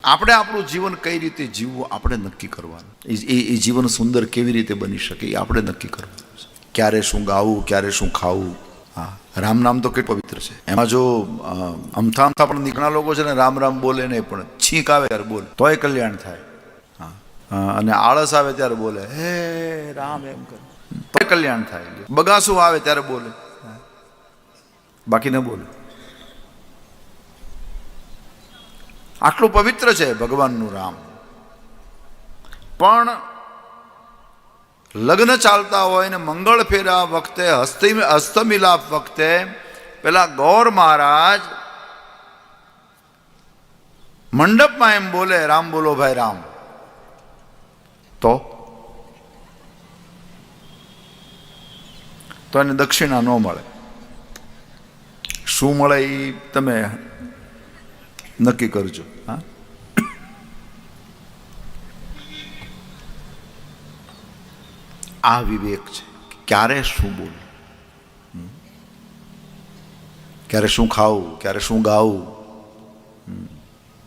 આપણે આપણું જીવન કઈ રીતે જીવવું આપણે નક્કી કરવાનું. એ જીવન સુંદર કેવી રીતે બની શકે એ આપણે નક્કી કરવાનું છે. ક્યારે શું ગાવું, ક્યારે શું ખાવું. હા, રામ નામ તો કેટલું પવિત્ર છે. એમાં જો અમથા અમથા પણ ઘણા લોકો છે ને રામ રામ બોલે નહીં, પણ છીંક આવે ત્યારે બોલે તોય કલ્યાણ થાય. હા, અને આળસ આવે ત્યારે બોલે હે રામ એમ કરે તોય કલ્યાણ થાય. બગાસું આવે ત્યારે બોલે, બાકી ન બોલે. આટલું પવિત્ર છે ભગવાનનું રામ. પણ લગ્ન ચાલતા હોય ને મંગળ ફેરા વખતે હસ્તમિલાપ વખતે પેલા ગૌર મહારાજ મંડપમાં એમ બોલે રામ બોલો ભાઈ રામ, તો એને દક્ષિણા ન મળે. શું મળે એ તમે નક્કી કરજો. હા, આ વિવેક છે. ક્યારે શું બોલવું, ક્યારે શું ખાવું, ક્યારે શું ગાવું.